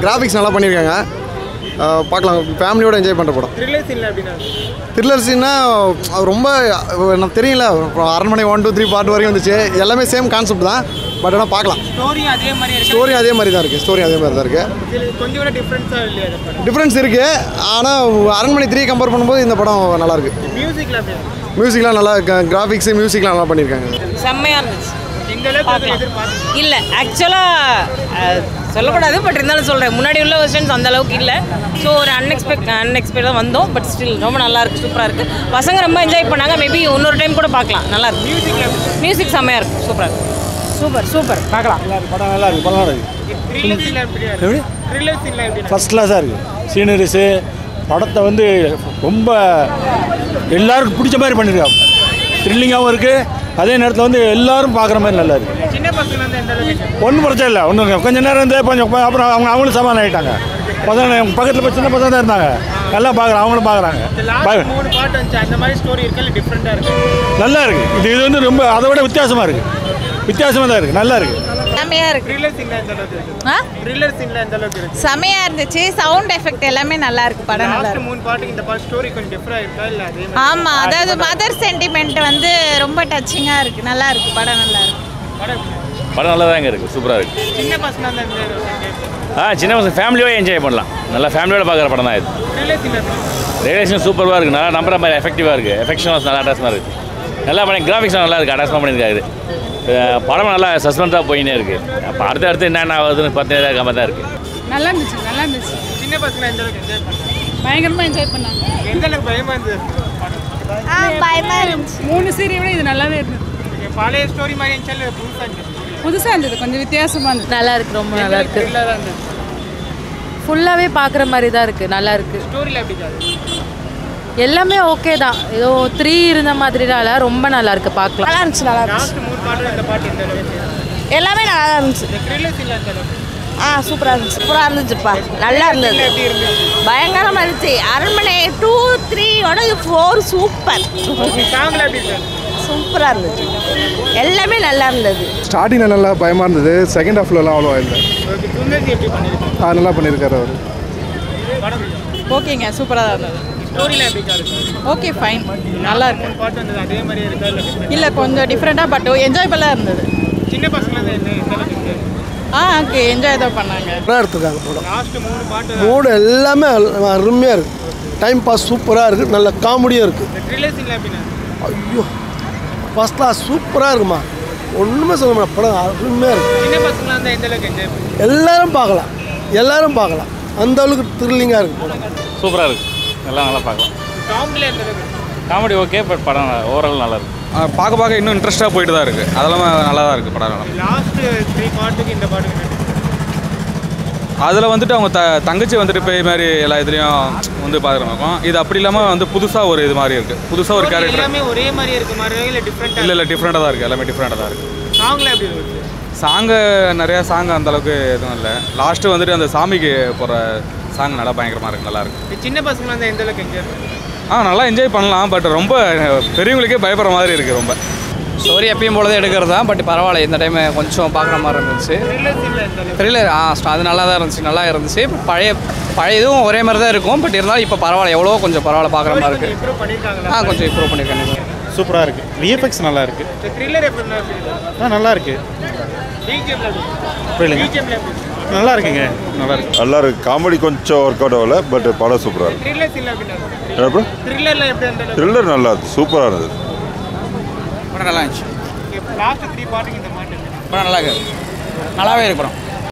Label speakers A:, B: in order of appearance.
A: Graphics நல்லா பண்ணியிருக்காங்க. பார்க்கலாம், ஃபேமிலியோடு என்ஜாய் பண்ணுற படம். த்ரில்லர் சீன்னா ரொம்ப எனக்கு தெரியல. அரண்மனை 1, 2, 3 பார்ட் வரையும் வந்துச்சு. எல்லாமே சேம் கான்செப்ட் தான். பட் ஆனால் பார்க்கலாம். ஸ்டோரி அதே மாதிரி தான் இருக்குது. டிஃப்ரென்ஸ் இருக்குது. ஆனால் அரண்மனை 3 கம்பேர் பண்ணும்போது இந்த படம் நல்லாயிருக்கு. மியூசிக்லாம் நல்லா, கிராஃபிக்ஸு மியூசிக்லாம் நல்லா பண்ணியிருக்காங்க.
B: செம்மையாக இருந்துச்சு. இல்லை ஆக்சுவலாக சொல்லக்கூடாது, பட் இருந்தாலும் சொல்கிறேன். முன்னாடி உள்ள வெர்ஷன்ஸ் அந்த அளவுக்கு இல்லை. ஸோ ஒரு அன்எக்ஸ்பெக்டாக வந்தோம். பட் ஸ்டில் ரொம்ப நல்லாயிருக்கு, சூப்பராக இருக்குது. பசங்க ரொம்ப என்ஜாய் பண்ணாங்க. மேபி இன்னொரு டைம் கூட பார்க்கலாம். நல்லாயிருக்கு. மியூசிக் செம்மையாக இருக்குது. சூப்பராக இருக்குது. சூப்பர் பார்க்கலாம்.
C: படம் நல்லா இருக்குது. ஃபர்ஸ்ட் கிளாஸாக இருக்குது. சீனரிஸு படத்தை வந்து ரொம்ப எல்லாருக்கும் பிடிச்ச மாதிரி பண்ணியிருக்காங்க. த்ரில்லிங்காகவும் இருக்குது. அதே நேரத்தில் வந்து எல்லாரும் பார்க்குற மாதிரி நல்லா இருக்குது. ஒன்றும் பிரச்சனை இல்லை. ஒன்றும் கொஞ்சம் நேரம் இருந்து கொஞ்சம் அப்புறம் அவங்களும் சமாளம் ஆகிட்டாங்க. பசங்க பக்கத்தில் போய் சின்ன பசங்க தான் இருந்தாங்க. எல்லாம் பார்க்குறாங்க, அவங்களும் பார்க்குறாங்க. நல்லா இருக்குது. இது வந்து ரொம்ப அதை விட வித்தியாசமாக தான் இருக்குது. நல்லா இருக்குது.
D: செமையா இருந்துச்சு. சவுண்ட் எஃபெக்ட் எல்லாமே நல்லா இருக்கு. படம் நல்லா இருக்கு. ஆமா, அதாவது மதர் சென்டிமெண்ட் வந்து ரொம்ப டச்சிங்கா இருக்கு. நல்லா இருக்கு. படம் நல்லா இருக்கு.
E: படம் நல்லா தாங்க இருக்குது. சூப்பராக இருக்குது. சின்ன பசங்க ஃபேமிலியோட என்ஜாய் பண்ணலாம். நல்லா ஃபேமிலியோட பார்க்குற படம் தான் இது. ரிலேஷன் சூப்பராக இருக்குது. நல்லா நம்புற மாதிரி எஃபெக்டிவாக இருக்குது. எஃபெக்ஷன்ஸ் நல்லா அட்டாச்மாக இருக்குது. நல்லா பண்ணி கிராஃபிக்ஸ் நல்லா இருக்குது. அட்டாச்மாக பண்ணியிருக்காரு. படம் நல்லா சஸ்பென்ஸாக போயினே இருக்குது. அப்போ அடுத்து என்னென்ன ஆகுதுன்னு பார்த்தே கம்மியாக தான் இருக்குது.
F: நல்லா இருந்துச்சு. சின்ன பசங்க பயங்கரமாக என்ஜாய் பண்ணாங்க. எந்த அளவுக்கு பயமாக இருந்தது?
D: பயமா இருந்துச்சு.
F: 3 சீரியல் விட இது நல்லாவே இருந்தது.
G: பழைய ஸ்டோரி மாதிரி
F: புதுசாக இருந்தது. கொஞ்சம் வித்தியாசமாக இருந்தது.
B: நல்லா இருக்குது. ரொம்ப நல்லா இருக்குது. ஃபுல்லாகவே பார்க்குற மாதிரி தான் இருக்குது. நல்லா இருக்குது.
G: ஸ்டோரியில் எப்படி
B: எல்லாமே ஓகே தான். ஏதோ 3 இருந்த மாதிரினால ரொம்ப நல்லா இருக்கு. பார்க்கலாம்.
D: நல்லா இருந்துச்சு. எல்லாமே நல்லா இருந்துச்சு. சூப்பராக இருந்துச்சுப்பா. நல்லா இருந்தது. பயங்கரமாக இருந்துச்சு. அரண்மனை 2, 3 4 சூப்பராக இருந்துச்சு. எல்லாமே நல்லா இருந்தது.
A: ஸ்டார்டிங்கில் நல்லா பயமாக இருந்தது. செகண்ட் ஹாஃப்லலாம் அவ்வளோ இல்லை. நல்லா பண்ணியிருக்காரு அவர்.
F: ஓகேங்க, சூப்பராக தான் இருந்தது. Okay, fine. நல்லா இருக்கு. இல்லை, கொஞ்சம் டிஃப்ரெண்ட்டாக பட் என்ஜாய்புல்லாக இருந்தது.
G: சின்ன பசங்க
F: ஓகே, என்ஜாய் தான் பண்ணாங்க.
A: எடுத்துருக்காங்க படம். மூடு எல்லாமே அருமையாக இருக்குது. டைம் பாஸ் சூப்பராக இருக்குது. நல்ல காமெடியாக இருக்குது. ஐயோ, ஃபர்ஸ்ட் கிளாஸ் சூப்பராக இருக்குமா. ஒன்றுமே சொல்ல முடியாது. படம் அருமையாக இருக்குது. எல்லாரும் பார்க்கலாம். அந்த அளவுக்கு த்ரில்லிங்காக இருக்குது படம்.
E: சூப்பராக இருக்குது. எல்லாம் நல்லா பார்க்கலாம். காமெடி ஓகே, பட் படம் ஓவரால் நல்லா இருக்குது.
H: பார்க்க இன்னும் இன்ட்ரெஸ்ட்டாக போயிட்டு தான் இருக்குது. அதெல்லாம் நல்லா தான் இருக்குது படம்.
G: லாஸ்ட் 3 பார்ட்டுக்கு இந்த பாட்டுக்கு
H: அதில் வந்துட்டு அவங்க தங்கச்சி வந்துட்டு பேய் மாதிரி எல்லா இதுலேயும் வந்து பார்க்குறோம். இது அப்படி இல்லாமல் வந்து புதுசாக ஒரு இது மாதிரி இருக்குது. புதுசாக ஒரு கேரக்டர்.
G: எல்லாமே ஒரே மாதிரி இருக்குது மாதிரி இல்லை டிஃப்ரெண்ட்டாக?
H: இல்லை டிஃப்ரெண்ட்டாக தான் இருக்குது. எல்லாமே டிஃப்ரெண்ட்டாக தான் இருக்குது.
G: சாங்லாம் எப்படி இருக்குது?
H: சாங்கு நிறையா சாங் அந்தளவுக்கு எதுவும் இல்லை. லாஸ்ட்டு வந்துட்டு அந்த சாமிக்கு போகிற சாங் நல்லா பயங்கரமாக இருக்குது. நல்லாயிருக்கு.
G: சின்ன பசங்க எந்த அளவுக்கு என்ஜாய் பண்ணுறாங்க?
H: நல்லா என்ஜாய் பண்ணலாம். பட் ரொம்ப பெரியவங்களுக்கே பயப்படுற மாதிரி இருக்குது. ரொம்ப
I: ஸ்டோரி எப்பயும் போல தான் எடுக்கிறது தான். பட் பரவாயில்ல, இந்த டைம் கொஞ்சம் பார்க்குற மாதிரி இருந்துச்சு. த்ரில்லர் அது நல்லா தான் இருந்துச்சு. பழைய இதுவும் ஒரே மாதிரி தான் இருக்கும். பட் இருந்தாலும் இப்போ பரவாயில்ல, எவ்வளோ கொஞ்சம் பரவாயில்ல பார்க்குற மாதிரி இருக்குது. கொஞ்சம் இம்ப்ரூவ் பண்ணியிருக்காங்க.
C: சூப்பராக இருக்குது. விஎஃப்எக்ஸ் நல்லா இருக்குது. நல்லா இருக்குது. நல்லா இருக்குங்க.
J: நல்லா இருக்கு. காமெடி கொஞ்சம் ஒர்க் அவுட் ஆகல. பட் படம் சூப்பராக இருக்கு. த்ரில்லர் நல்லா இருக்கு. சூப்பராக இருந்தது.
I: படம் நல்லா இருந்துச்சு.
G: லாஸ்ட் 3 பார்ட்டுக்கு இந்த மாதிரி
I: படம் நல்லா இருக்கு. நல்லாவே இருக்கு படம்.